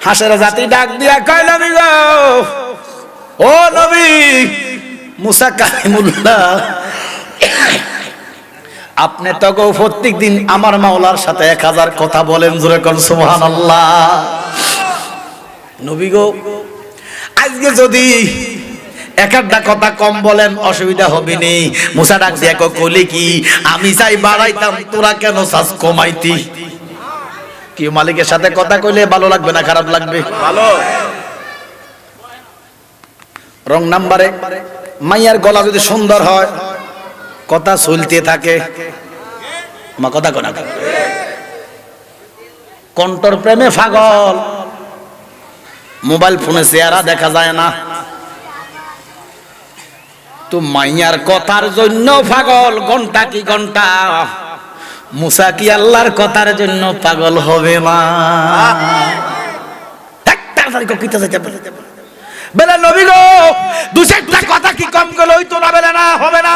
হাসের জাতি ডাক দিয়া কয় নবী গো, ও নবী মুসা কালিমুল্লাহ, আপনি তো গো প্রত্যেক দিন আমার মাওলার সাথে 1000 কথা বলেন, জোরে কোন সুবহানাল্লাহ। নবী গো, আজকে যদি একটা কথা কম বলেন অসুবিধা হবে নি। মুসা ডাক দিয়া কইলে কি, আমি চাই বাড়াইতাম, তোরা কেন চাস কমাইতি? কি মালিকের সাথে কথা কইলে ভালো লাগবে না খারাপ লাগবে? ভালো। রং নাম্বারে মাইয়ার গলা যদি সুন্দর হয়, কথা চলতে থাকে, মা কথা কোনা কণ্ঠর প্রেমে পাগল, মোবাইল ফোনে চেহারা দেখা যায় না, তো মাইয়ার কথার জন্য পাগল ঘন্টা কি ঘন্টা। মুসা কি আল্লাহর কথার জন্য পাগল হবে না? বেলা নবী গো, দু চারটা কথা কি কম গেল হইতো না? বেলা না, হবে না।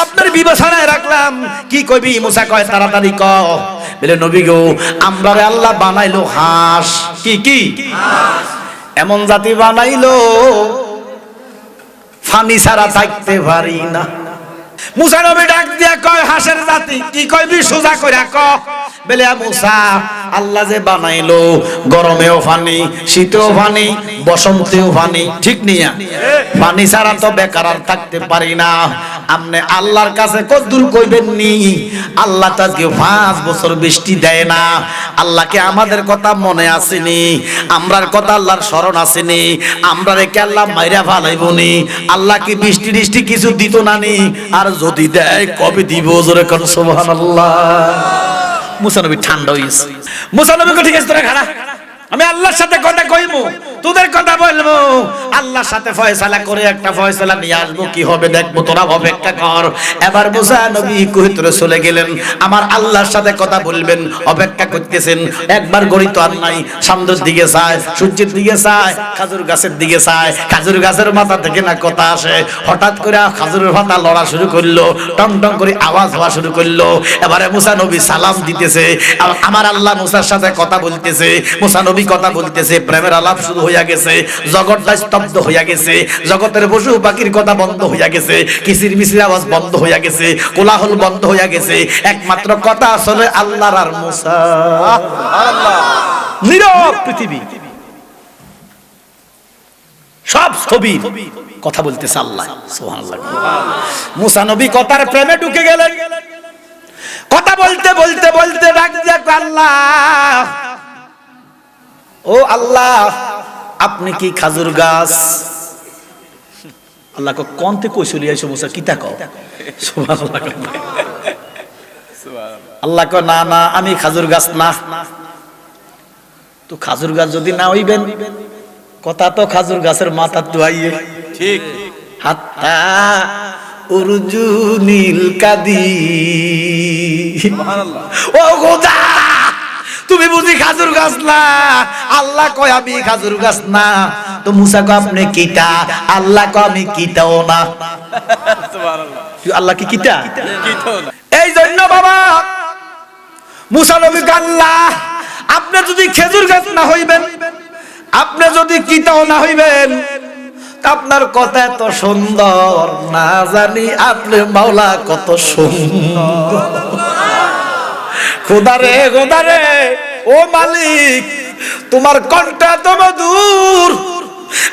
আপনার বিবেচনায় রাখলাম, কি কইবি? মুসা কয় তাড়াতাড়ি ক। বলে নবী গো, আমরা আল্লাহ বানাইলো হাঁস, কি কি এমন জাতি বানাইলো ফানি ছাড়া থাকতে পারি না। মুসা নবী ডাক দিয়া কয় হাঁসের জাতি কি কইবি? সোজা কইরা ক। বলে মুসা, আল্লাহ যে বানাইলো গরমেও পানি, শীতেও পানি, বসন্তেও পানি, ঠিক নিয়া পানি ছাড়া তো বেকার আর থাকতে পারি না। আপনি আল্লাহর কাছে কদ্দুর কইবেন নি? আল্লাহ তো আজকে 5 বছর বৃষ্টি দেয় না। আল্লাহকে আমাদের কথা মনে আসেনি? আমরার কথা আল্লাহর স্মরণ আসেনি? আমরা রেখে আল্লাহ মাইরা ফালাইবনি? আল্লাহ কি বৃষ্টি টিষ্টি কিছু দিত না নি? আর যদি দেয় কবে দিব? জোরে কোন সুবহানাল্লাহ। মুসা নবী ঠান্ডা হইছে। মুসা নবী কো, ঠিক আছে তোরা খাড়া, আমি আল্লাহর সাথে কথা কইমু, তোদের কথা বলবো, আল্লাহর সাথে ফয়সালা করে একটা ফয়সালা নিয়ে আসবো, কি হবে দেখবো, তোরা অপেক্ষা কর। এবার মুসা নবী কুহিতরে চলে গেলেন, আমার আল্লাহর সাথে কথা বলবেন, অপেক্ষা করতেছেন। একবার গড়িত আর নাই, সামনের দিকে চায়, সূর্যের দিকে চায়, খাজুর গাছের দিকে চায়, খাজুর গাছের মাথা থেকে না কথা আসে। হঠাৎ করে খাজুরের পাতা লড়া শুরু করলো, টং টং করে আওয়াজ হওয়া শুরু করলো। এবারে মুসা নবী সালাম দিতেছে, আমার আল্লাহ মুসার সাথে কথা বলতেছে, মুসা নবী কথা বলতেছে, প্রেমের আলাপ শুরু হইয়া গেছে, জগৎটা স্তব্ধ হইয়া গেছে, জগতের পশু পাখির কথা বন্ধ হইয়া গেছে, কিচির মিচির আওয়াজ বন্ধ হইয়া গেছে, কোলাহল বন্ধ হইয়া গেছে, একমাত্র কথা আসলে আল্লাহর আর মুসা। সুবহানাল্লাহ। নীরব পৃথিবী, সব স্থবির, কথা বলতেছে আল্লাহ। সুবহানাল্লাহ। মুসা নবী কথার প্রেমে ঢুকে গেলেন, কথা বলতে বলতে বলতে ডাক দিয়া আল্লাহ, ও আল্লাহ, আপনি কি খাজুর গাছ? আল্লাহ কো, কোনতে কইছলি আইছো মুসা, কিতা কও? সুবহানাল্লাহ। আল্লাহ কো, না না, আমি খাজুর গাছ না। তো খাজুর গাছ যদি না হইবেন, কথা তো খাজুর গাছের মাথা দুয়াইয়ে, ঠিক, হাত্তা উরজুনিল কাদি। সুবহানাল্লাহ। ও খোদা, তুমি বুঝি খাজুর গাছ না? আল্লাহ কয় আমি খাজুর গাছ না। তো মুসা কয় আপনি কিটা? আল্লাহ কয় আমি কিটাও না। সুবহানাল্লাহ। আল্লাহ কি কিটা? কিটাও না। এই জন্য বাবা মুসা নবী আল্লাহ, আপনি যদি খেজুর গাছ না হইবেন, আপনি যদি কিটাও না হইবেন, আপনার কথা এত সুন্দর, না জানি আপনি মাওলা কত সুন্দর। খোদারে খোদারে, ও মালিক, তোমার কণ্ঠ এত মধুর,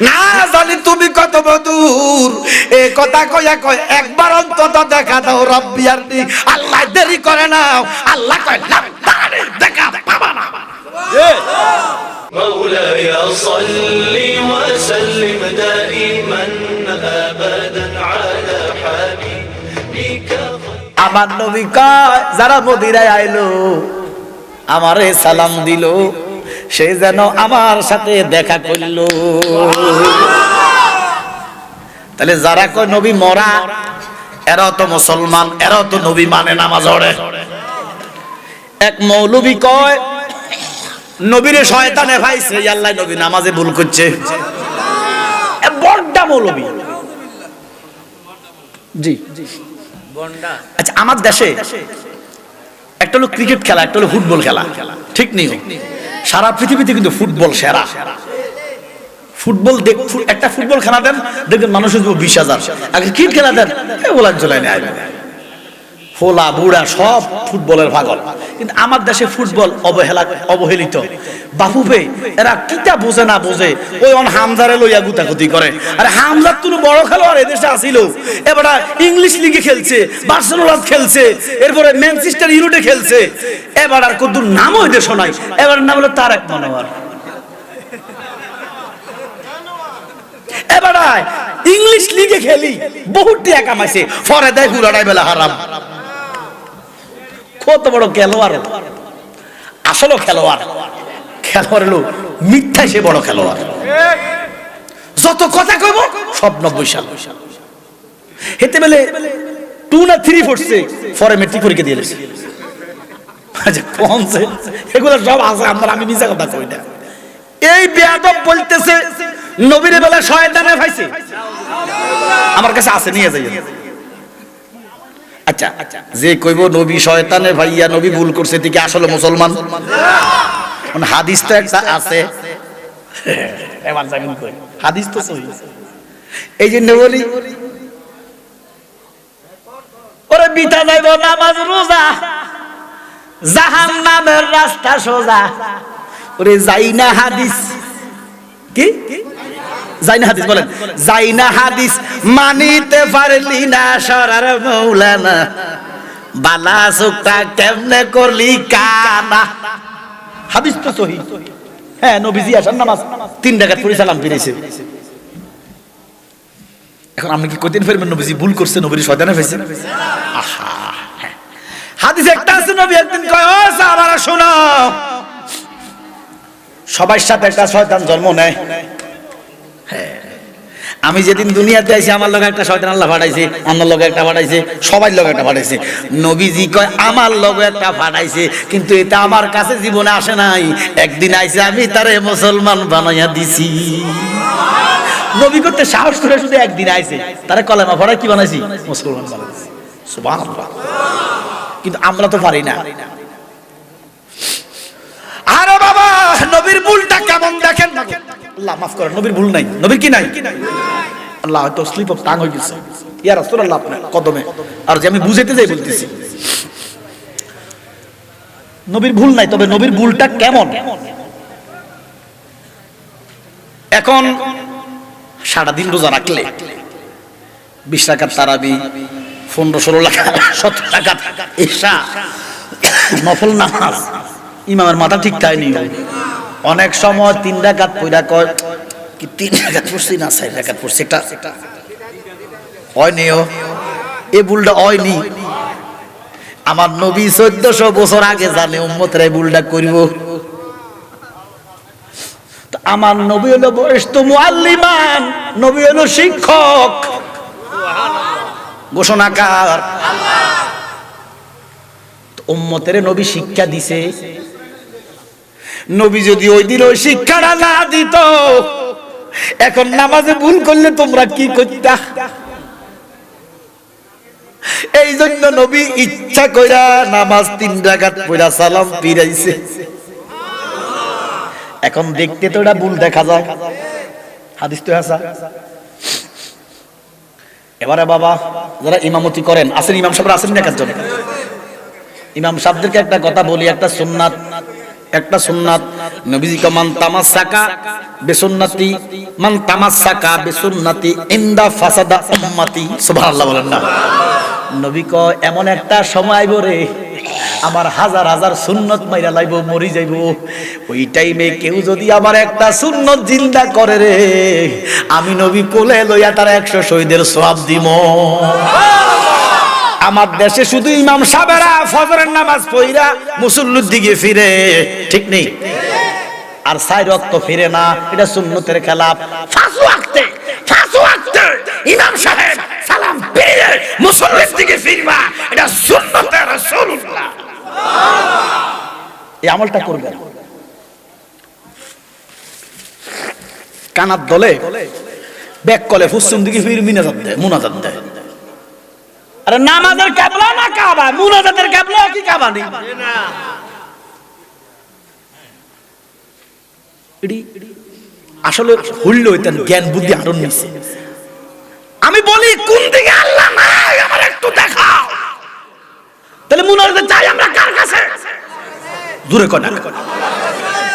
না জানি তুমি কত মধুর। এই কথা কইয়া কয় একবার অন্তত দেখা দাও রব্বি আরনি। আল্লাহ দেরি করে না, আল্লাহ কয় না, দেখা পাবা না। مولاي صل وسلم دائما ابدا على حبيبك। আমার নবী কয় যারা মদিনায় আইলো, আমারে সালাম দিল, সে যেন আমার সাথে দেখা করলো। তাহলে যারা কয় নবী মরা, এরাও তো মুসলমান, এরাও তো নবী মানে নামাজ পড়ে। এক মৌলবী কয় নবীরে শয়তানে ভাইছে, আল্লাহ নবী নামাজে ভুল করছে। বড়টা মৌলবী। জি, আচ্ছা, আমার দেশে একটা হলো ক্রিকেট খেলা, একটা হলো ফুটবল খেলা, ঠিক নেই? সারা পৃথিবীতে কিন্তু ফুটবল সেরা। ফুটবল একটা ফুটবল খেলা দেন দেখবেন মানুষের 20,000, আগে ক্রিকেট খেলা দেন বলার জলাই নেই, ফোলা বুড়া সব ফুটবলের পাগল। কিন্তু আমার দেশে ফুটবল অবহেলিত। বাপুবে এরা কিতা বোঝে না বোঝে, ওই হামজারে লইয়া গুতাগুতি করে। আরে হামজার তো বড় খেলোয়াড় এদেশে আসিল, এবার ইংলিশ লিগে খেলছে, বার্সেলোনা খেলছে, এরপরে ম্যানচেস্টার ইউনাইটেড খেলছে, এবার আর কত নামও এদের শোনাই, এবার নাম হলো তারেক মনোয়ার। এবার ইংলিশ লিগে খেলি বহুত টাকা কামাইছে, পরে দেয় পুরাটাই বেলা হারাম। কত বড় খেলোয়াড়, আসলে খেলোয়াড় হলো মিথ্যা, সে বড় খেলোয়াড়। যত কথা কইব সব 90 সাল হেতে বেলে 2 না 3 পড়ছে, পরে মেট্রিক পরীক্ষা দিয়ে দিয়েছে। আচ্ছা কোনছে এগুলো সব আছে, আমি মিছা কথা কই না। এই বেয়াদব বলতেছে নবীর বেলা শয়তানে ভাইছে, আমার কাছে আছে, নিয়ে যাই। আচ্ছা যে কইব নবী শয়তানে ভাইয়া, নবী ভুল করছে, ঠিক আসলে মুসলমান? হাদিস তো একটা আছে, হাদিস তো সহিহ। এই যে নবী ওরে বিতা যাইব নামাজ রোজা, জাহান্নামের রাস্তা সোজা, ওরে যাই না হাদিস, কি যাই না হাদিস বলেন, যাই না হাদিস মানিতে পারলি না সরার মৌলানা, বালা সুক্তা কেমনে করলি কানা। হাদিস তো সহিহ। হ্যাঁ নবীজি আসার নামাজ 3 রাকাত পড়ে সালাম ফিরেছে। এখন আপনি কি কইতেন ফিরবেন নবীজি ভুল করছে, নবীর শয়তানে ফেসে? আহা হাদিস একটা আছে, নবী একদিন কয় ও সাহাবারা শোনো, সবার সাথে একটা শয়তান জন্ম নেয়। আমি যেদিন দুনিয়াতে আইছি আমার লগে একটা শয়তান আল্লাহ পাঠাইছে, আমার লগে একটা পাঠাইছে, সবার লগে একটা পাঠাইছে। নবীজি কয় আমার লগে একটা পাঠাইছে, কিন্তু এটা আমার কাছে জীবনে আসে নাই, একদিন আইছে আমি তারে মুসলমান বানাইয়া দিছি। নবী করতে সাহস করে শুধু একদিন আইছে, তারে কলেমা পড়াই কি বানাইছি, মুসলমান বানাইছি। সুবহানাল্লাহ। কিন্তু আমরা তো পারি না। আরে বাবা নবীর ভুলটা কেমন দেখেন না, আল্লাহ মাফ করেন, নবীর ভুল নাই, নবীর কি নাই, আল্লাহ হয়তো স্লিপ অফ টাং হয়ে গেছে, ইয়া রাসূলুল্লাহ আপনার কদমে। আর যে আমি বুঝাইতে যাই বলতেছি নবীর ভুল নাই, তবে নবীর ভুলটা কেমন। এখন সারাদিন রোজা রাখলে 20 রাকাত তারাবি, 15-16 রাকাত 17 রাকাত ইশা নফল নামাজ, ইমামের মাথা ঠিক তাইনি। অনেক সময় 3 রাকাত পড়া কয় কি 3 রাকাত পড়ছি না 4 রাকাত পড়ছি, এটা হয়নিও, এই ভুলটা হয়নি। আমার নবী 1400 বছর আগে জানে উম্মতের এই ভুলটা করব। তো আমার নবী হলো বয়স্ত মুআল্লিমান, নবী হলো শিক্ষক, ঘোষণাকার। তো উম্মতের নবী শিক্ষা দিছে। নবী যদি ওই দিন ওই শিক্ষাটা না দিত, এখন নামাজে ভুল করলে তোমরা কি করতা? এই জন্য নবী ইচ্ছা কইরা নামাজ 3 রাকাত পড়া সালাম ফিরাইছে। এখন দেখতে তো এটা ভুল দেখা যায়, হাদিস তো আছে। এবারে বাবা যারা ইমামতি করেন, আসেন ইমাম সাহেবরা আসেন না একজন, ইমাম সাহেবদেরকে একটা কথা বলি, একটা সুন্নাত নবীজি কা মান তামাসসাকা বিসুন্নতি, মান তামাসসাকা বিসুন্নতি ইনদা ফাসাদা উম্মতি। সুবহানাল্লাহ বলেন না। নবী কয় এমন একটা সময় আইব রে, আমার হাজার হাজার সুন্নত মাইরা লাইব, মরি যাইব। ওই টাইমে কেউ যদি আমার একটা সুন্নত জিন্দা করে রে, আমি নবী কোলে লইয়া তার 100 শহীদের সওয়াব দিব। আমার দেশে শুধু ইমাম সাহেবেরা ফজরের নামাজ পড়া মুসল্লির দিকে ফিরে, ঠিক নেই, আর 4 ওয়াক্ত ফিরে না, এটা সুন্নতের খেলাফ। 5 ওয়াক্তে ইমাম সাহেব সালাম ফিরে মুসল্লির দিকে ফিরবা, এটা সুন্নতে রাসূলুল্লাহ। এই আমলটা করবেন। কানাত দলে ব্যাক কলে পশ্চিম দিকে ফির মুনাজাত দেয়। আরে নামাজের কিবলা না কাবা, মুনাজাতের কিবলা কি কাবা নেই? আসলে হইল এটা জ্ঞান বুদ্ধি আরো নিছে। আমি বলি কোন দিকে আল্লাহ নাই আমার একটু দেখাও, তাহলে মনে হয় চাই আমরা কার কাছে? দূরে কর না,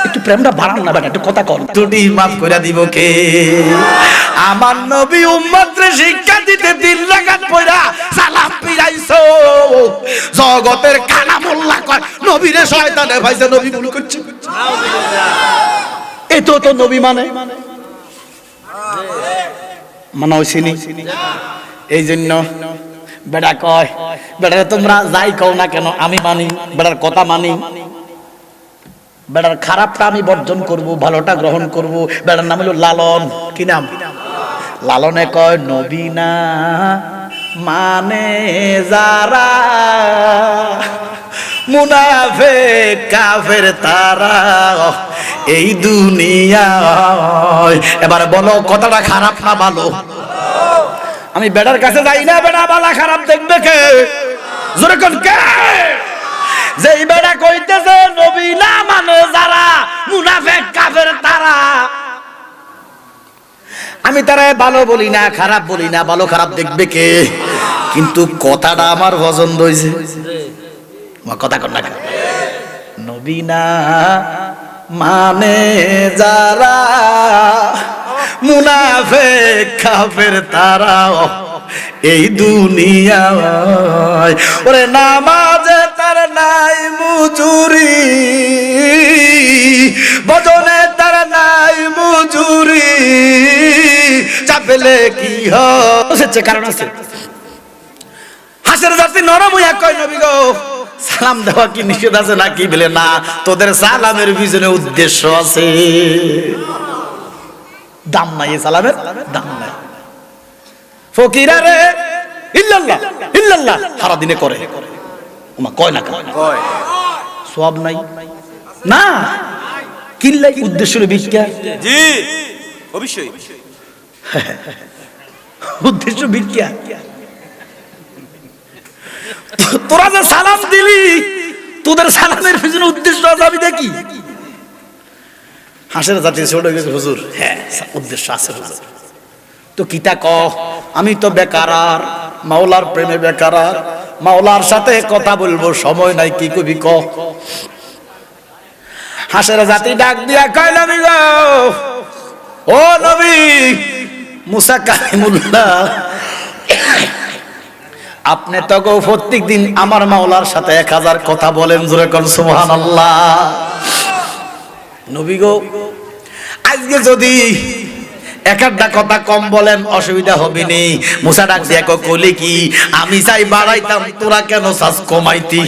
একটু প্রেমটা বাড়ান না বেটা, একটু কথা কর। ত্রুটি মাফ করে দিব কে? আমার নবী উম্মতরে শিক্ষা দিতে 3 রাকাত পড়া সালাম ফিরাইছো। জগতের কালামুল্লাহ কয় নবীরে শয়তানে ভাইছে, নবী ভুল করছে। এতো তো নবী মানে মানা হইছিনি। এই জন্য বেটা কয়, বেটারে তোমরা যাই কও না কেন আমি মানি, বেটার কথা মানি। বেটার খারাপটা আমি বর্জন করব, ভালোটা গ্রহণ করব। বেটার নাম হলো লালন। কি নাম? লালনে কয় নবী না মানে যারা মুনাফিক কাফের তারা এই দুনিয়ায়। এবার বলো কথাটা খারাপ না ভালো? আমি বেটার কাছে যাই না, বেটা বালা খারাপ দেখবে কে? জোরে কোন কে? যেই বেটা কইতেছে নবী না মানে যারা মুনাফিক কাফের তারা, আমি তারা ভালো বলি না, খারাপ বলি না, ভালো খারাপ দেখবে কে? কিন্তু কথাটা আমার পছন্দ হইছে। কথা কর না, নবী না মানে যারা মুনাফিক কাফের তারা এই দুনিয়ায়। ওরে নামাজে তার নাই মজুরি, ভজনে তার নাই মজুরি, চাপলে কি হচ্ছে? কারণ আছে। হাসের জাতি নরম হইয়া কয় নবী গো সালাম দেওয়া কি নিষেধ আছে নাকি? বলে না, তোদের সালামের পিছনে উদ্দেশ্য আছে। দাম নাই সালামের, দাম নাই। ফকিরা রে ইল্লাল্লাহ ইল্লাল্লাহ সারা দিনে করে, ওমা কয় না কয় সওয়াব নাই না, কিল্লাই উদ্দেশ্য ভিক্ষা। জি অবশ্যই উদ্দেশ্য ভিক্ষা। তোরা যে সালাম দিলি, তোদের সালামের পিছনে উদ্দেশ্য আছে আমি দেখি। হাসের জাতি ছোট গেছে হুজুর, হ্যাঁ উদ্দেশ্য আছে হুজুর। তো কিতা ক? আমি তো বেকারার, মাওলার প্রেমে বেকারার, মাওলার সাথে কথা বলবো সময় নাই, কি কবি ক? হাসের জাতি ডাক দিয়া কয় নবী গো, ও নবী মুসা কালিমুল্লাহ, আপনি তো গো প্রত্যেক দিন আমার মাওলার সাথে 1000 কথা বলেন। জোরে কোন সুবহানাল্লাহ। নবী গো আজকে যদি একটা কথা কম বলেন অসুবিধা হবে নি। মুসা ডাক দিয়া কইলে কি, আমি চাই বাড়াইতাম, তোরা কেন চাস কমাইতি?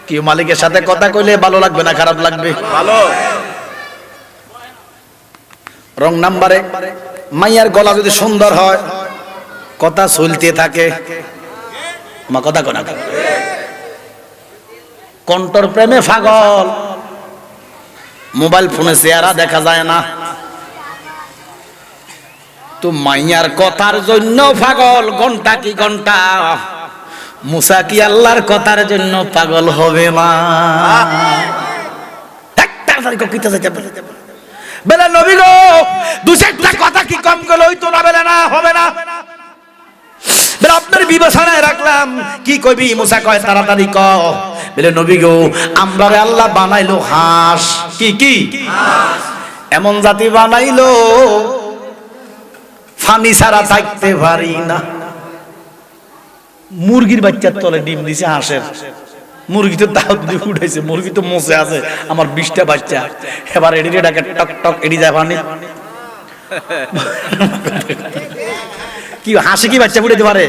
কি মালিকের সাথে কথা কইলে ভালো লাগবে না খারাপ লাগবে? ভালো। রং নাম্বারে মাইয়ার গলা যদি সুন্দর হয়, কথা চলতে থাকে, মা কথা কোনা কণ্ঠর প্রেমে পাগল, মোবাইল ফোনে চেহারা দেখা যায় না, তো মাইয়ার কথার জন্য পাগল ঘন্টা কি ঘন্টা। মুসা কি আল্লাহর কথার জন্য পাগল হবে না? বেলা নবী গো 2-4টা কথা কি কম গেল হইতো না? বেলা না হবে না, আপনার বিবেচনায় রাখলাম। কি কইবি? মুসা কয় তাড়াতাড়ি ক। বলে নবী গো আমরা আল্লাহ বানাইলো হাঁস, কি কি এমন জাতি বানাইলো ফানি ছাড়া থাকতে পারি না। মুরগির বাচ্চার তলে ডিম দিছে হাঁসের, মুরগি তো তাও উঠাইছে, মুরগি তো মসে আছে আমার 20টা বাচ্চা। এবার এডিটে ডাকে টক টক, এডি যায় পানি। কি হাসি কি বাচ্চা ফুটাইতে পারে?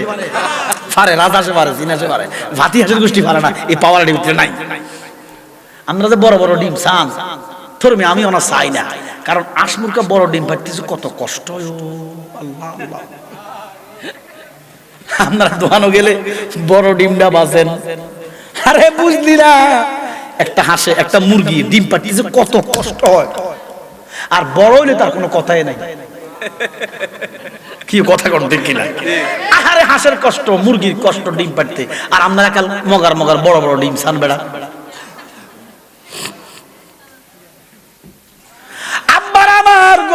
পারে, রাজহাঁসে পারে, চীনাসে পারে, ভাতি হাঁসের গোষ্ঠী পারে না। এই পাওয়ার ভিতরে নাই। আমরা যে বড় বড় ডিম চান ধর্মে আমি ওনা চাই না, কারণ আসমুরকা বড় ডিম পাইতেছে কত কষ্ট। আল্লাহ আল্লাহ, আপনারা দোকানো গেলে বড় ডিমটা বাজেন, আরে বুঝলি না একটা হাঁসে একটা মুরগি ডিম পাইতেছে কত কষ্ট হয়। আর বড় হইলে তার কোনো কথাই নাই। কি কথা কোন ঠিক কিনা? আরে হাঁসের কষ্ট, মুরগির কষ্ট ডিম পাড়তে, আর আপনারা কাল মগার মগার বড় বড় ডিম ছান বেড়া।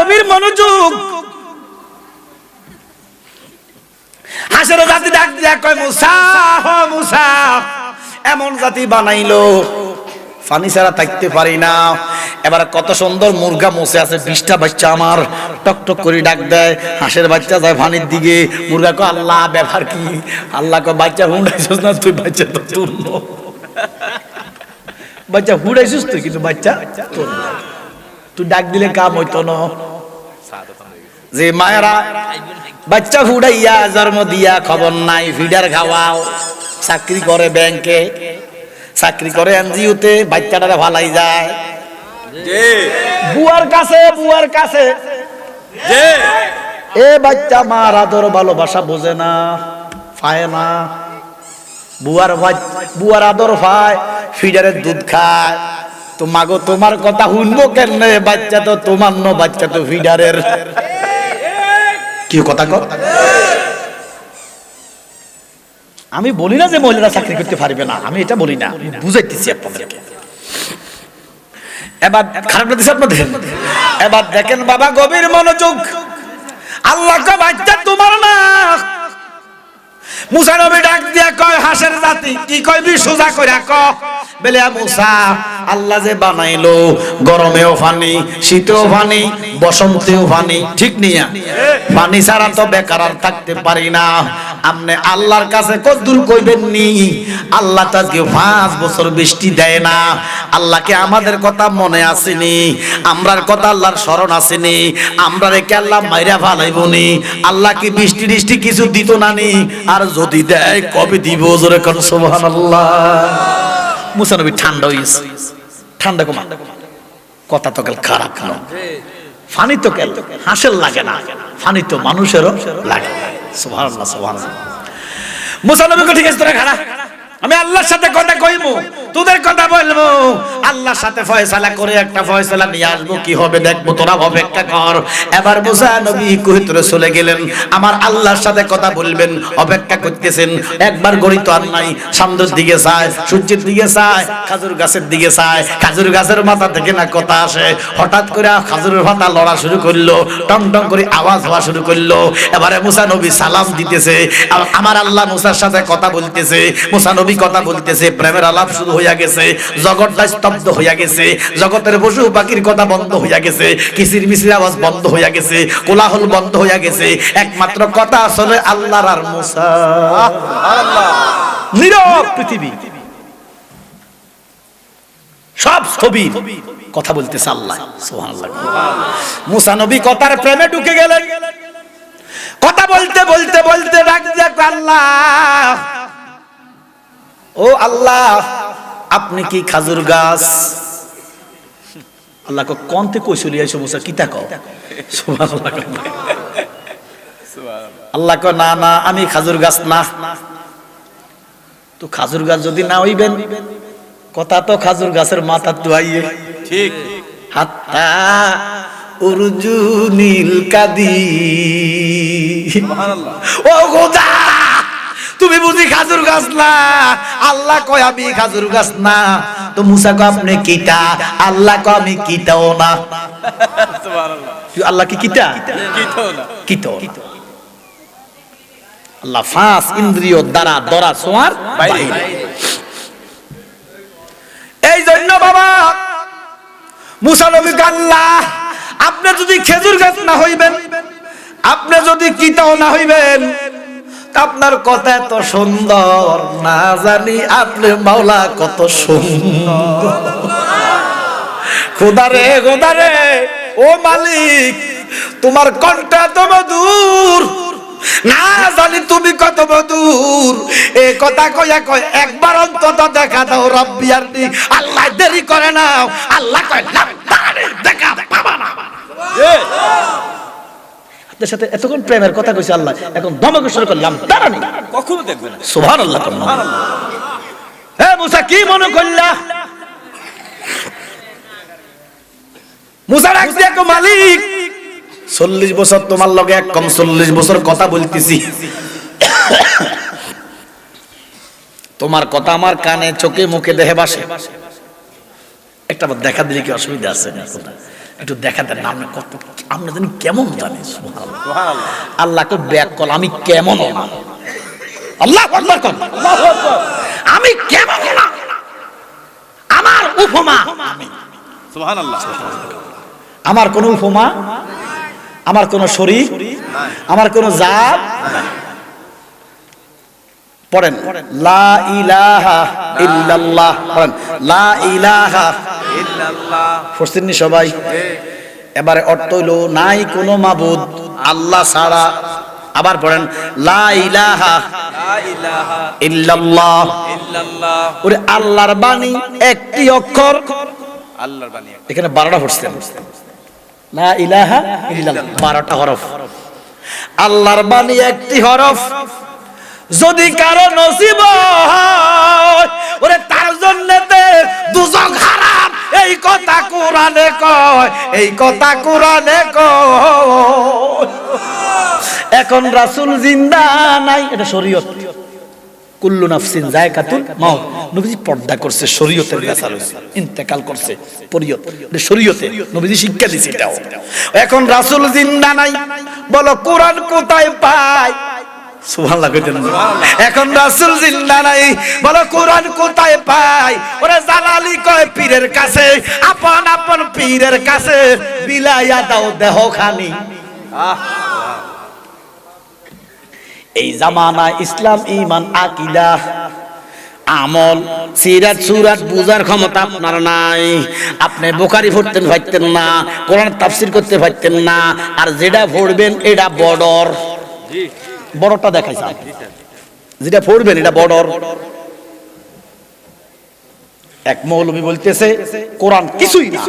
গভীর মনোযোগ। হাসের জাতি ডাক দিয়া কয় মুসা, ও মুসা, এমন জাতি বানাইলো পানি ছাড়া থাকতে পারি না। এবার কত সুন্দর মুরগা মোছে আছে, 20টা বাচ্চা আমার টক টক করে ডাক দেয়। হাঁসের বাচ্চা যায় পানির দিকে, মুরগা কয় আল্লাহ ব্যাপার কি? আল্লাহ কয় বাচ্চা হুঁড়াইছিস না তুই, বাচ্চা তো তোর না। বাচ্চা হুঁড়াইছিস তুই, কিন্তু বাচ্চা তোর না। তুই ডাক দিলে কাম হইতো না। যে মায়েরা বাচ্চা হুঁড়াইয়া জন্ম দিয়া খবর নাই, ফিডার খাওয়াও, চাকরি করে ব্যাংকে, চাকরি করে এনজিওতে, বাচ্চাটারে ভালাই যায় বুয়ার কাছে। এ বাচ্চা মার আদর ভালোবাসা বোঝে না, পায় না। বুয়ার আদর পায়, ফিডারের দুধ খায়। তো মাগো তোমার কথা শুনবো কেন? বাচ্চা তো তোমার ন, বাচ্চা তো ফিডারের। কি কথা কর? আমি বলি না যে মহিলারা চাকরি করতে পারবে না, আমি এটা বলি না, বুঝাইতেছি আপনাদেরকে। এবার খারাপ লাগতেছে আপনাদের? এবার দেখেন বাবা, গভীর মনোযোগ। আল্লাহ কয় বাচ্চা তোমার না। মুসা নবী ডাক দিয়া কয় হাসের জাতি কি কইবি সোজা কইরা ক। বলে মুসা, আল্লাহ যে বানাইলো গরমেও পানি, শীতেও পানি, বসন্তেও পানি, ঠিক নিয়া পানি ছাড়া তো বেকার আর থাকতে পারি না। আপনি আল্লাহর কাছে কদ্দুর কইবেন নি? আল্লাহ তো আজকে 5 বছর বৃষ্টি দেয় না। আল্লাহকে আমাদের কথা মনে আসেনি, আমরার কথা আল্লাহর স্মরণ আসেনি, আমরা রেখে আল্লাহ মাইরা ফালাইবনি। আল্লাহ কি বৃষ্টি টিষ্টি কিছু দিত না নি? আর যদি দেয় কবে দিব? জোরে কোন সুবহানাল্লাহ। মুসা নবী ঠান্ডা হইছে, ঠান্ডা কমা কথা তো কাল খারাপ না। ফানি তো কেল হাসের লাগে না, ফানি তো মানুষেরও লাগে। সুবহানাল্লাহ, সুবহানাল্লাহ। মুসা নবী ঠিক আছে, তোরা খাড়া, আমি আল্লাহর সাথে কথা কইবো, তোদের কথা বলবো, আল্লাহর সাথে ফয়সালা করে একটা ফয়সালা নিয়ে আসবো, কি হবে দেখবো, তোরা অপেক্ষা কর। এবার মুসা নবী কুহিতরে চলে গেলেন, আমার আল্লাহর সাথে কথা বলবেন, অপেক্ষা করতেছেন। একবার গড়িত আর নাই, সামনের দিকে চায়, সূর্যের দিকে চায়, খাজুর গাছের দিকে চায়, খাজুর গাছের মাথা থেকে না কথা আসে। হঠাৎ করে খাজুরের পাতা লড়া শুরু করলো, টং টং করে আওয়াজ হওয়া শুরু করলো। এবারে মুসা নবী সালাম দিতেছে, আমার আল্লাহ মুসার সাথে কথা বলতেছে, মুসা নবী কথা বলতেছে, প্রেমের আলাপ শুরু হইয়া গেছে, জগৎটা স্তব্ধ হইয়া গেছে, জগতের পশু পাখির কথা বন্ধ হইয়া গেছে, কিচির মিচির আওয়াজ বন্ধ হইয়া গেছে, কোলাহল বন্ধ হইয়া গেছে, একমাত্র কথা আসলে আল্লাহর আর মুসা। নীরব পৃথিবী, সব স্থবির, কথা বলতেছে আল্লাহ। সুবহানাল্লাহ। মুসা নবী কথার প্রেমে ঢুকে গেলেন, কথা বলতে বলতে বলতে ডাক দিয়া আল্লাহ, ও আল্লাহ, আপনি কি খাজুর গাছ? আল্লাহ কোনতে কই চলে আইছো মুসা, কিতা কও? সুবহানাল্লাহ। আল্লাহ কয় না না, আমি খাজুর গাছ না। তো খাজুর গাছ যদি না হইবেন, কথা তো খাজুর গাছের মাথা ধুয়াইয়ে, ঠিক, হাত্তা উরজুনিল কাদি। সুবহানাল্লাহ। ও খোদা, তুমি বুঝি খাজুর গাছ না? আল্লাহ কয় আমি খাজুর গাছ না। তো মুসা কয় আপনি কিটা? আল্লাহ কয় আমি কিটাও না। সুবহানাল্লাহ। আল্লাহ কি কিটা? কিটাও না, কিটাও না। আল্লাহ 5 ইন্দ্রিয় দ্বারা দরা ছোঁয়ার বাইরে। এই জন্য বাবা মুসা নবী আল্লাহ, আপনি যদি খেজুর গাছ না হইবেন, আপনি যদি কিটাও না হইবেন, আপনার কথা এত সুন্দর, না জানি আপনি মাওলা কত সুন্দর। খোদারে খোদারে, ও মালিক, তোমার কণ্ঠ এত মধুর, না জানি তুমি কত মধুর। এই কথা কইয়া কয় একবার অন্তত দেখা দাও রব্বি আরনি। আল্লাহ দেরি করে না, আল্লাহ কয় না দেখা পাবা না। আপনার সাথে এতক্ষণ প্রেমের কথা কইছে আল্লাহ, এখন ধমক শুরু করলাম, দাঁড়ানি কখনো দেখবে না। সুবহানাল্লাহ। হে মুসা, কি মনে করলা? মুসা রাখছে এক মালিক, 40 বছর তোমার লগে এক কম 40 বছর কথা বলতেছি, তোমার কথা আমার কানে চোখে মুখে দেহে বাসে, একটা দেখা দিলে কি অসুবিধা আছে? একটু দেখা দেন আপনি কত, আমরা জানি কেমন জানি। সুবহানাল্লাহ, আল্লাহকে ব্যাক কল, আমি কেমন না, আল্লাহু আকবার কল, আল্লাহু আকবার, আমি কেমন না, আমার উপমা আমি। সুবহানাল্লাহ, আমার কোন উপমা, আমার কোন শরীক, আমার কোন জাত। পড়েন লা ইলাহা ইল্লাল্লাহ, পড়েন লা ইলাহা ইল্লাল্লাহ। পড়ছেননি সবাই? এবারে অর্থ হইল নাই কোনো মাবুদ আল্লাহ ছাড়া। আবার পড়েন লা ইলাহা লা ইলাহা ইল্লাল্লাহ। ইল্লাল্লাহ। ওরে আল্লাহর বাণী একটি অক্ষর, আল্লাহর বাণী। এখানে 12টা পড়ছেন। লা ইলাহা ইল্লাল্লাহ 12টা হরফ। আল্লাহর বাণী একটি হরফ, যদি কারো নসিব হয় ওরে তার জন্যতে দুজক হারাম, এই কথা কোরআনে কয়, এই কথা কোরআনে কয়। এখন রাসূল জিন্দা নাই, এটা শরীয়ত। কুল্লু নাফসিন যায়কাতুল মাউত, নবীজি পর্দা করছে, শরীয়তের ব্যাপার হইছে, ইন্তেকাল করছে শরীয়ত, এটা শরীয়তে নবীজি শিক্ষা দিয়েছে এটাও। এখন রাসূল জিন্দা নাই, বলো কোরআন কোথায় পায়? সুবহানাল্লাহ কইতেন। এখন রাসূল জিন্দা নাই, বলো কোরআন কোথায় পায়? ওরে জালালি কয় পীরের কাছে, আপন আপন পীরের কাছে বিলাইয়া দাও দেহখানি। এই জামানা ইসলাম ঈমান আকীদা আমল সিরাত সুরাত বুঝার ক্ষমতা আপনার নাই। আপনি বুখারী পড়তেন পারতেন না, কোরআন তাফসীর করতে পারতেন না, আর যেটা পড়বেন এটা বর্ডর, বড়টা দেখাইছে, যেটা পড়বেন এটা বর্ডর। এক মৌলবী বলতেছে কোরআন কিছুই না,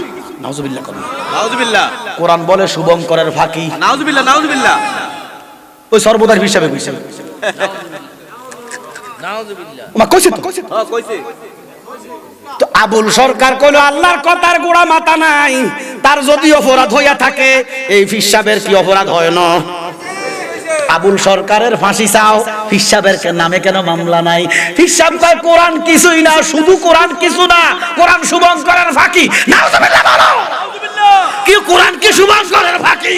নাউজুবিল্লাহ করুন, নাউজুবিল্লাহ। কোরআন বলে শুভঙ্করের ফাঁকি, নাউজুবিল্লাহ, নাউজুবিল্লাহ। ওই সর্বদার হিসাবে কইছে, নাউজুবিল্লাহ। ওমা কইছে তো। হ্যাঁ কইছে। তো আবুল সরকার কইলো আল্লাহর কথার গোড়া মাথা নাই, তার যদি অপরাধ হইয়া থাকে এই ফিসাবের কি অপরাধ হয় না? আবুল সরকারের ফাঁসি চাও, ফিসাবের নামে কেন মামলা নাই? ফিসাব কয় কোরআন কিছুই না, শুধু কোরআন কিছু না, কোরআন শুভঙ্করের ফাঁকি। নাউজুবিল্লাহ বলো, কি কোরআন কি শুভঙ্করের ফাঁকি?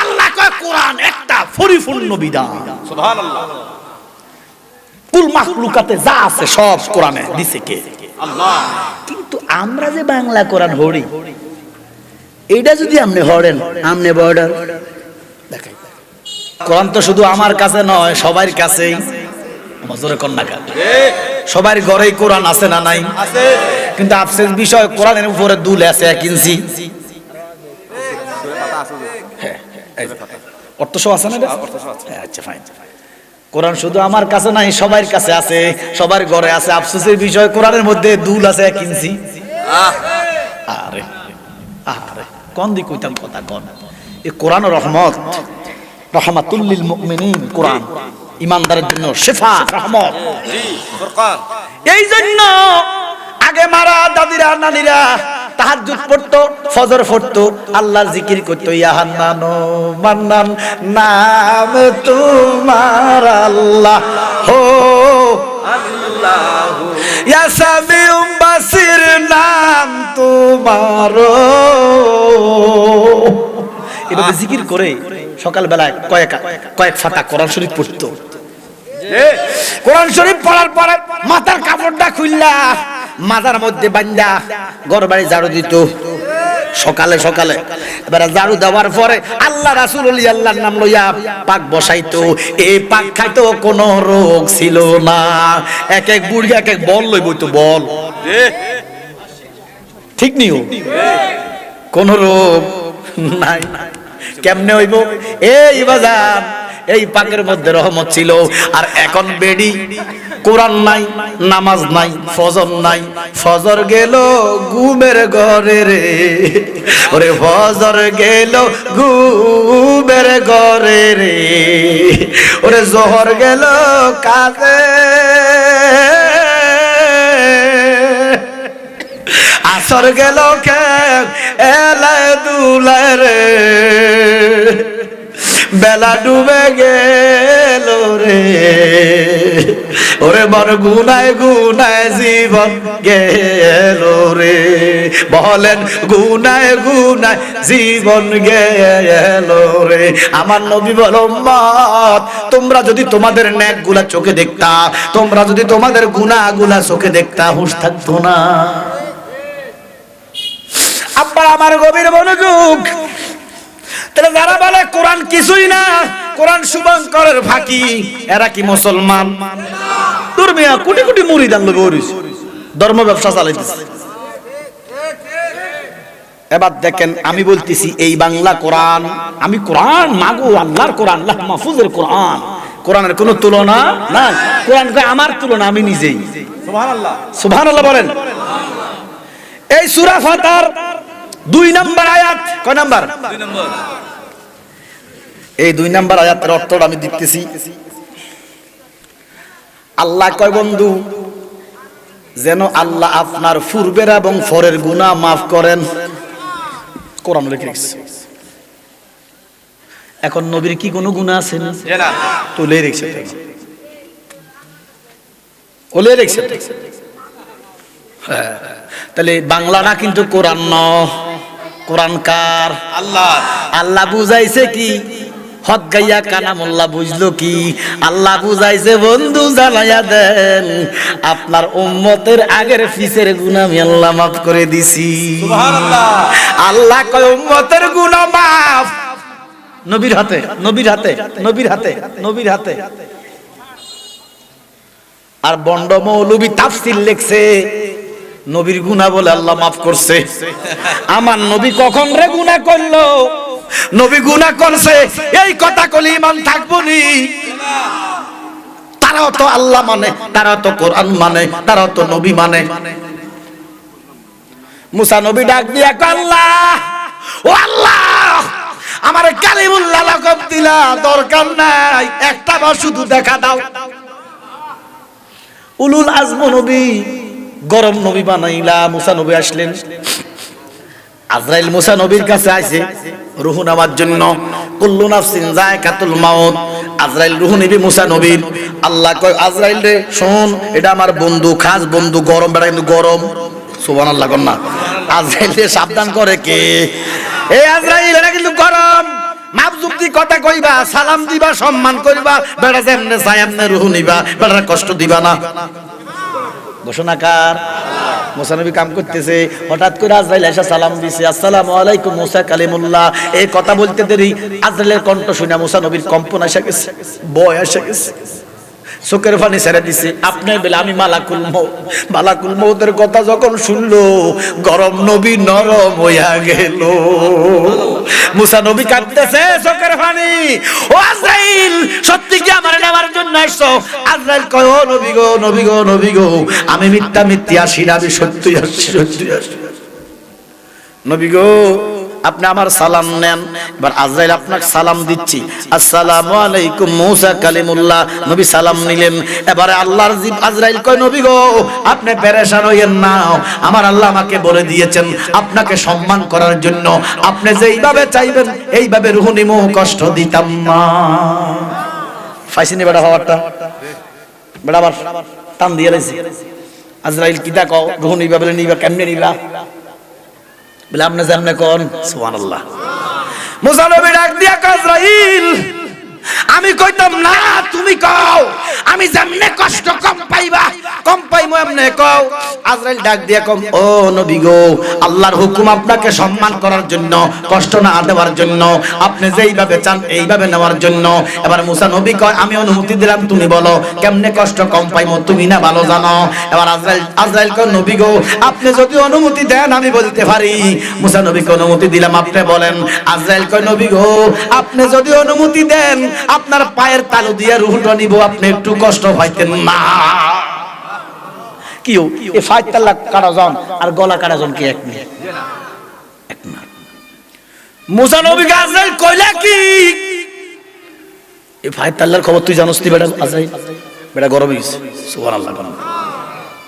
আল্লাহ কয় কোরআন একটা পরিপূর্ণ বিধান। সুবহানাল্লাহ। কুল মাখলুকাতে যা আছে সব কোরআনে দিছে কে? আল্লাহ। কিন্তু আমরা যে বাংলা কোরআন হরি, এটা যদি আপনি হরেন আমনে বর্ডার দেখাই। কোরআন তো শুধু আমার কাছে নয়, সবার কাছেই। মজরে কন্যাকা সবার ঘরেই কোরআন আছে না নাই? আছে। কিন্তু আফসোস বিষয় কোরআনের উপরে দুল আছে 1 ইঞ্চি। হ্যাঁ, অর্থ সহ আছে না? আচ্ছা ফাইন। কোরআন শুধু আমার কাছে নাই, সবার কাছে আছে, সবার ঘরে আছে। আফসোসের বিষয় কোরআনের মধ্যে দুল আছে 1 ইঞ্চি। আরে আরে কোন দিক কইতাম কথা কোন? এই কোরআন রহমত, রহমাতুল লিল মুমিনিন। কোরআন ইমানদারের জন্য শিফা, রহমত। জি, ফুরকান। এই জন্য আগে মারা দাদিরা নানিরা তাহাজ্জুদ পড়তো, ফজর পড়তো, আল্লাহর জিকির করতো। ইয়া হান্নান মান্নান নাম তোমার আল্লাহ হো আল্লাহু। ইয়া সামিউম বাসির নাম তোমার। এভাবে জিকির করে সকালবেলা কয়েক ফাতা কোরআন শরীফ পড়তো। কোরআন শরীফ পড়ার পরে মাথার কাপড়টা খুললা মাথার মধ্যে বান্ধা ঘর বাড়ি ঝাড়ু দিত সকালে সকালে। এবারে ঝাড়ু দেওয়ার পরে আল্লাহ রাসূল আল্লাহর নাম লইয়া পাক বসাইতো। এই পাক খাইতো, কোনো রোগ ছিল না। এক এক বুড়ি এক এক বল লইব তো বল, ঠিক নিও, কোন রোগ নাই। কেমনে হইব? এই বাজান এই পাকের মধ্যে রহমত ছিল। আর এখন বেডি কোরআন নাই, নামাজ নাই, ফজর নাই। ফজর গেল ঘুমের ঘরে রে, ওরে ফজর গেল ঘুমের ঘরে রে, ওরে জোহর গেল কাজে, আসর গেল এলায় দুলায় রে, বেলা ডুবে গেল রে, ওরে মন গুনায় গুনায় জীবন গেল রে, বলেন গুনায় গুনায় জীবন গেল রে। আমার নবী বলো উম্মত, তোমরা যদি তোমাদের নেকগুলা চোখে দেখতা, তোমরা যদি তোমাদের গুনাহগুলা চোখে দেখতা, হুঁশ থাকতো না। আব্বা আমার গভীর মনোযোগ। তাহলে যারা বলে কোরআন কিছুই না, কোরআন শুভঙ্করের ফাঁকি, এরা কি মুসলমান? দুর্মিয়া কোটি কোটি মুরিদ আনলো গরিস, ধর্ম ব্যবসা চালাইতেছে। এবার দেখেন, আমি বলতেছি এই বাংলা কোরআন, আমি কোরআন মাগো, আল্লাহর কোরআন, আল্লাহ মাহফুজের কোরআন, কোরআনের কোনো তুলনা নাই। কোরআন আমার তুলনা আমি নিজেই। সুবহানাল্লাহ, সুবহানাল্লাহ বলেন। এই সূরা ফাতিহার 2 নম্বর আয়াত, কয় নাম্বার? 2 নম্বর। এই 2 নম্বর আয়াতের অর্থটা আমি দেখতেছি। আল্লাহ কয় বন্ধু, যেন আল্লাহ আপনার পূর্বের এবং পরের গুনাহ মাফ করেন। কোরআন লিখে রেখেছে। এখন নবীর কি কোনো গুনাহ আছে না? না, তুলে রেখেছে, ওলে রেখেছে। হ্যাঁ, তাহলে বাংলাটা কিন্তু কোরআন ন, কোরআন কার? আল্লাহ। আল্লাহ বুঝাইছে কি? হক গাইয়া কানামুল্লাহ বুঝলো কি? আল্লাহ বুঝাইছে বন্ধু জানাইয়া দেন, আপনার উম্মতের আগের পিছের গুনাহ আমি আল্লাহ মাফ করে দিছি। সুবহানাল্লাহ। আল্লাহ কয় উম্মতের গুনাহ মাফ নবীর হাতে, নবীর হাতে, নবীর হাতে, নবীর হাতে। আর বন্ড মৌলবী তাফসীর লিখছে, নবীর গুনাহ বলে আল্লাহ মাফ করছে। আমার নবী কখন রে গুনাহ করলো? নবী গুনাহ করছে এই কথা কলি ইমান থাকবো নি? তারাও তো আল্লাহ মানে, তারাও তো কোরআন মানে, তারাও তো নবী মানে। মুসা নবী ডাক দিয়া কয়, আল্লাহ ও আল্লাহ, আমারে কালিমুল্লাহ লাকব দিলা, দরকার নাই, একটা বার শুধু দেখা দাও। উলুল আজম নবী, গরম নবী বানাইলা। মুসা নবী আসলেন, আজরাইল মুসা নবীর কাছে আইছে রূহ নেওয়ার জন্য। কুল্লু নাফসিন যায়কাতুল মাউত, আজরাইল রূহ নিবি মুসা নবীর। আল্লাহ কয় আজরাইল রে শোন, এটা আমার বন্ধু, খাস বন্ধু, গরম বেড়া কিন্তু গরম। সুবহানাল্লাহ কর না। আজরাইল রে সাবধান করে কে? এই আজরাইল, এটা কিন্তু গরম, মাপজুবতি কথা কইবা, সালাম দিবা, সম্মান করিবা, বেড়া যেমনে চাই এমনে রূহ নিবা, বেড়া কষ্ট দিবা না। ঘোষণাকার মুসা নবী কাম করতেছে, হঠাৎ করে আজরাইল এসে সালাম দিছে, আসসালামু আলাইকুম মুসা কালিমুল্লাহ। এই কথা বলতে দেরি আজরাইলের কণ্ঠ শুনে মুসা নবীর কম্পন এসে গেছে, ভয় এসে গেছে, চোখের পানি ছেড়ে দিছে। আপনার বেলা আমি মালাকুল মউত, মালাকুল মউতের কথা যখন শুনলো, গরম নবী নরম হইয়া গেল। মুসা নবী কাঁদতেছে, চোখের পানি। ও আজরাইল, সত্যি কি আমার নেওয়ার জন্য আসছো? আজরাইল কয়, ও নবী গো, নবী গো, নবী গো, আমি মিথ্যা মিথ্যা আসি না, আমি সত্যই আসছি, সত্যই আসছি। নবী গো, আপনি আমার সালাম নেন। এবার আজরাইল আপনাকে সালাম দিচ্ছি, আসসালামু আলাইকুম মুসা কালিমুল্লাহ। নবী সালাম নিলেন। এবারে আল্লাহর জিব আজরাইল কয়, নবী গো, আপনি পেরেশান হইয়েন না, আমার আল্লাহ আমাকে বলে দিয়েছেন আপনাকে সম্মান করার জন্য, আপনি যেইভাবে চাইবেন এইভাবে রূহ নিমু, কষ্ট দিতাম না। ফাইসিনি বেড়া হওয়ারটা, বেড়া আবার টান দিয়ে লাইছি। আজরাইল কিতা কও, রূহ নিবা বলে নিবা, কেমনে নিবা? বলে আপনি যেমনে কোন। সুবহানাল্লাহ। মুসা নবী ডাক দিয়া কয়, আজরাইল, আমি কইতাম না, তুমি কও, আমি যেমনে কষ্ট কম পাইবা, কম পাইমু এমনে কও। আজরাইল ডাক দিয়া কম, ও নবী গো, আল্লাহর হুকুম আপনাকে সম্মান করার জন্য, কষ্ট না দেওয়ার জন্য, আপনি যেইভাবে চান এইভাবে নেওয়ার জন্য। এবার মুসা নবী কয়, আমি অনুমতি দিলাম, তুমি বলো কেমনে কষ্ট কম পাইমু, তুমি না ভালো জানো। এবার আজরাইল কয়, নবী গো, আপনি যদি অনুমতি দেন আমি বলতে পারি। মুসা নবীকে অনুমতি দিলাম, আপনি বলেন। আজরাইল কয়, নবী গো, আপনি যদি অনুমতি দেন আপনার পায়ের তালু দিয়ে রূহটা নিব, আপনি একটু কষ্ট পাইতেন না। কি এই ফাইতাল্লা কাটা জন আর গলা কাটা জন কি এক না? এক না। মুসা নবী আজরাইল কইলা কি, এই ফাইতাল্লার খবর তুই জানোস নি? বেটা আজরাইল, বেটা গরম হইছে। সুবহানাল্লাহ।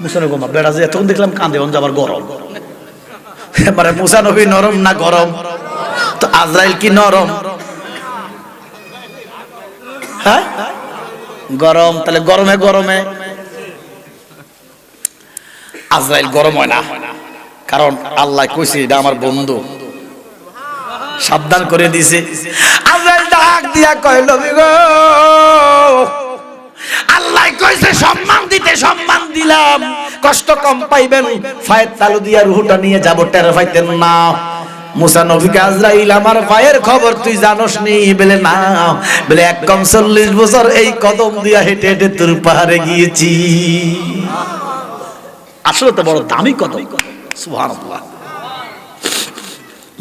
মুসা নবী বেটা যে এতক্ষণ দেখলাম কাঁদে, অন যাবার গরম। এবারে মুসা নবী নরম না গরম? তো আজরাইল কি নরম? হ্যাঁ, গরম। তাহলে গরমে গরমে আজরাইল গরম হয় না, কারণ আল্লাহ কইছে এটা আমার বন্ধু, সাবধান করে দিছে। আজরাইল ডাক দিয়া কয় নবী গো, আল্লাহ কইছে সম্মান দিতে সম্মান দিলাম, কষ্ট কম পাইবেন, ফায়ের তালু দিয়া রুহটা নিয়ে যাব, টের পাইতেন না। মুসা নবীকে আজরাইল আমার পায়ের খবর তুই জানোস নি? বলে না। বলে এক কম 40 বছর এই কদম দিয়া হেঁটে হেঁটে তোর পাহাড়ে গিয়েছি। আসলে তো বড় দামি কদম, সুবহানাল্লাহ।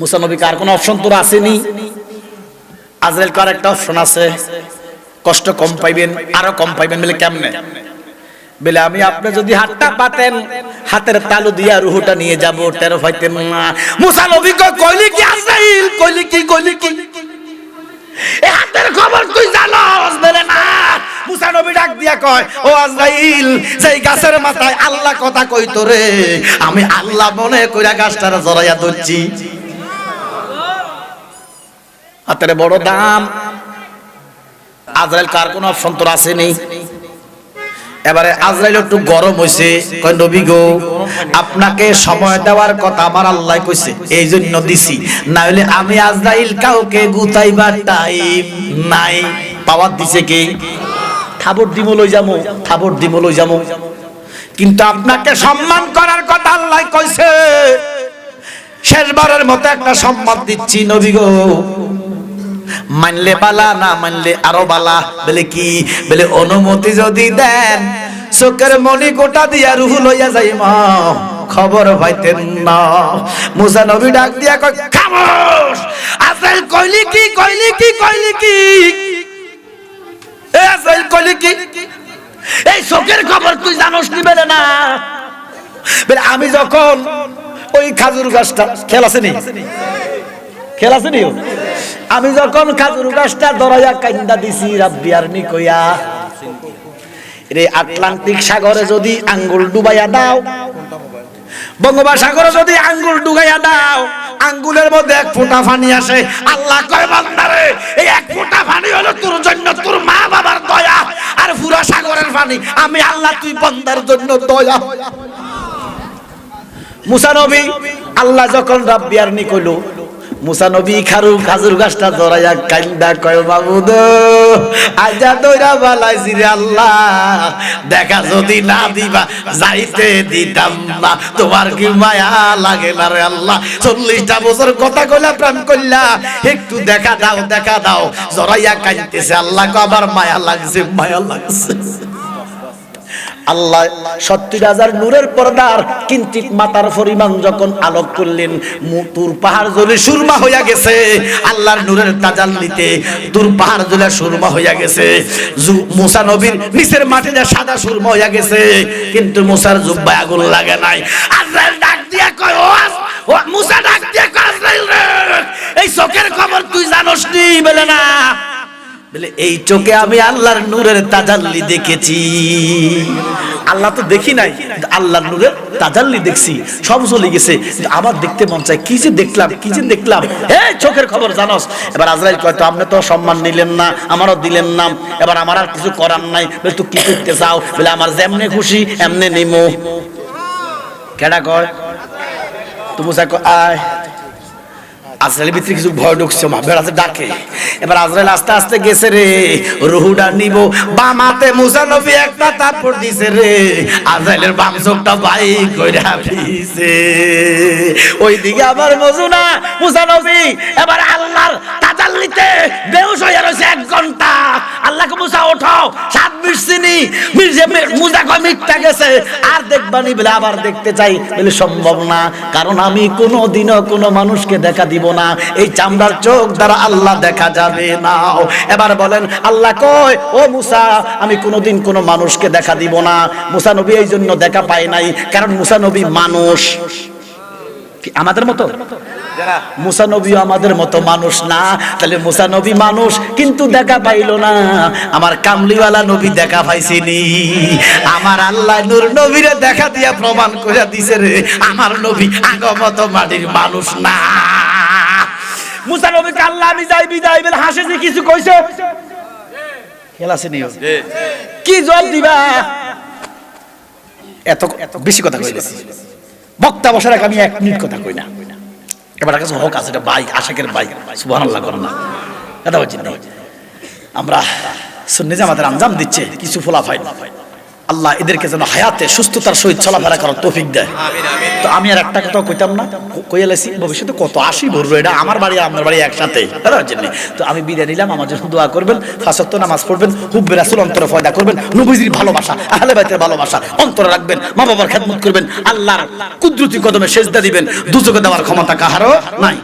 মুসা নবীকে আর কোনো অপশন তোর আসেনি? আজরাইল কার একটা অপশন আছে, কষ্ট কম পাইবেন, আরো কম পাইবেন। বলে কেমনে? বলে আমি আপনি যদি হাতটা পাতেন, হাতের তালু দিয়া রুহটা নিয়ে যাব, টের পাইতেন না। মুসা নবী কইলি কি আজরাইল? কইলি কি এই হাতের খবর তুই জানোস? বলে না। মুসা নবী ডাক দিয়া কয়, ও আজরাইল, যেই গাছের মাথায় আল্লাহ কথা কইতো রে, আমি আল্লাহ মনে কইরা গাছটারে জড়াইয়া ধরছি। হাতের বড় দাম। আজরাইল কার কোনো অপশন তোর আসেনি? এবারে আজরাইল একটু গরম হইছে, কয় নবী গো, আপনাকে সময় দেওয়ার কথা আমার আল্লাহ কইছে, এই জন্য দিছি, না হলে আমি আজরাইল কাউকে গুতাইবার টাইম নাই। পাওয়ার দিছে কে? থাবর দিমো লই যামু, থাবর দিমো লই যামু, কিন্তু আপনাকে সম্মান করার কথা আল্লাহ কইছে। শেষবারের মতো একটা সম্মান দিচ্ছি নবী গো, মানলে বালা, না মানলে আরো বালা। বলে কি? বলে অনুমতি যদি দেন, চোখের মনি গোটা দিয়া রুহ লইয়া যাইমা, খবর পাইতেন না। মুসা নবী ডাক দিয়া কয়, খামোশ। আজরাইল কইলি কি? এ আজরাইল কইলি কি? এই চোখের খবর তুই জানোস নি? বলে না। বলে আমি যখন ওই খাজুর গাছটা, খেল আছে নি? আমি যখন খাজুর গাছটা ধরাইয়া কান্দা দিছি রাব্বি আরনি কইয়া, রে আটলান্টিক সাগরে যদি আঙ্গুল ডুবাইয়া দাও, বঙ্গোপসাগরে যদি আঙ্গুল ডুবাইয়া দাও, আঙ্গুলের মধ্যে এক ফোঁটা পানি আসে। আল্লাহ কয়, বান্দারে, এই এক ফোঁটা পানি হলো তোর জন্য তোর মা বাবার দয়া, আর পুরা সাগরের পানি আমি আল্লাহ তুই বান্দার জন্য দয়া। মুসা নবী আল্লাহ যখন রাব্বি আরনি কইলো, মুসা নবী খাজুর গাছটা ধরাইয়া কান্দা কয়, মাবুদ আজা দইরা বালাইছি রে আল্লাহ, দেখা যদি না দিবা যাইতে দিতাম না। তোমার কি মায়া লাগে না রে আল্লাহ? 40টা বছর কথা কইলা, প্রেম কইলা, একটু দেখা দাও। জড়াইয়া কাঁদতেছে। আল্লাহ কয়, আবার মায়া লাগছে। আল্লাহ 70,000 নূরের পর্দার কিঞ্চিত মাতার পরিমাণ যখন আলোক করলেন, তুর পাহাড় জ্বলে সুরমা হইয়া গেছে। আল্লাহর নূরের তাজাল্লিতে তুর পাহাড় জ্বলে সুরমা হইয়া গেছে। মুসা নবীর নিচের মাটিতে সাদা সুরমা হইয়া গেছে, কিন্তু মুসার জুব্বায় আগুন লাগে নাই। আজরাইল ডাক দিয়া কয়, ও মুসা ডাক দিয়া কয়, আজরাইল রে, এই চোখের খবর তুই জানোস নি? বলে না। বলে এই চোখে আমি আল্লাহর নূরের তাজাল্লি দেখেছি। আল্লাহ তো দেখি নাই, আল্লাহর নূরের তাজাল্লি দেখছি, সব চলে গেছে, আবার দেখতে মন চায়। কি যে দেখলাম, এই চোখের খবর জানোস? এবার আজরাইল কয়, তো আপনি তো সম্মান নিলেন না, আমারও দিলেন না, এবার আমার আর কিছু করার নাই। বলে তুই কি করতে চাও? বলে আমার যেমনে খুশি এমনে নিমো। কেডা কয়? তো মুসা কয়, আয়। আজরাইলের ভিতরে কিছু ভয় ঢুকছে, বেড়াতে ডাকে। এবার আজরাইল আস্তে আস্তে গেছে রে, রুহুটা নিব। বাম হাতে মুসা নবী একটা থাপ্পড় দিছে রে, আজরাইলের বাম চোখটা বাই কইরা দিছে। ওইদিকে আবার মজুনা মুসা নবী এবার আল্লাহর তাজাল্লিতে বেহুশ হয়ে রয়েছে 1 ঘন্টা। আল্লাহকে মুসা ওঠো, 7 মিনিট মুসা কয় মিথ্যা গেছে, আর দেখবানি। বলে আবার দেখতে চাই। বলে সম্ভব না, কারণ আমি কোনোদিনও কোনো মানুষকে দেখা দিব না, এই চামড়ার চোখ দ্বারা আল্লাহ দেখা যাবে না। এবার বলেন আল্লাহ কয়, ও মুসা, আমি কোনোদিন কোনো মানুষকে দেখা দিব না। মুসা নবী এই জন্য দেখা পায় নাই, কারণ মুসা নবী মানুষ। আমাদের মতো মুসা নবীও আমাদের মতো মানুষ না। তাহলে মুসা নবী মানুষ, কিন্তু দেখা পাইল না। আমার কামলিওয়ালা নবী দেখা পাইছিনি। আমার আল্লাহ নূর নবীরে দেখা দিয়া প্রমাণ করে দিছে রে, আমার নবী আগমত মাটির মানুষ না। মুসা নবীকে আল্লাহ আমি যাই বিদায় বলে হাসে যে কিছু কইছো, খেলাছে নিও কি জল দিবা? এত বেশি কথা কই গেছি, বক্তা বসার আগে আমি 1 মিনিট কথা কই না। এবার কাছে হক আছে, এটা ভাই আশিকের ভাই, সুবহানাল্লাহ করেন না, এটা হচ্ছে না। আমরা সুন্নি জামাতের আঞ্জাম দিচ্ছে কিছু ফলাফল, আল্লাহ এদেরকে যেন হায়াতে সুস্থতার সহিত চলাফেরা করার তৌফিক দেয়। তো আমি আর একটা কথা কইতাম না, কইয়ালেছি ভবিষ্যতে কত 80 ভরবো, এটা আমার বাড়ি আর আপনার বাড়ি একসাথে, তার জন্য। তো আমি বিদায় নিলাম, আমার জন্য দোয়া করবেন, 5 ওয়াক্ত নামাজ পড়বেন, হুব্বে রাসূল অন্তরে পয়দা করবেন, নবীজির ভালোবাসা, আহলে বাইতের ভালোবাসা অন্তরে রাখবেন, মা বাবার খেদমত করবেন, আল্লাহর কুদরতি কদমে সেজদা দিবেন, দুজকে দেওয়ার ক্ষমতা কাহারও নাই।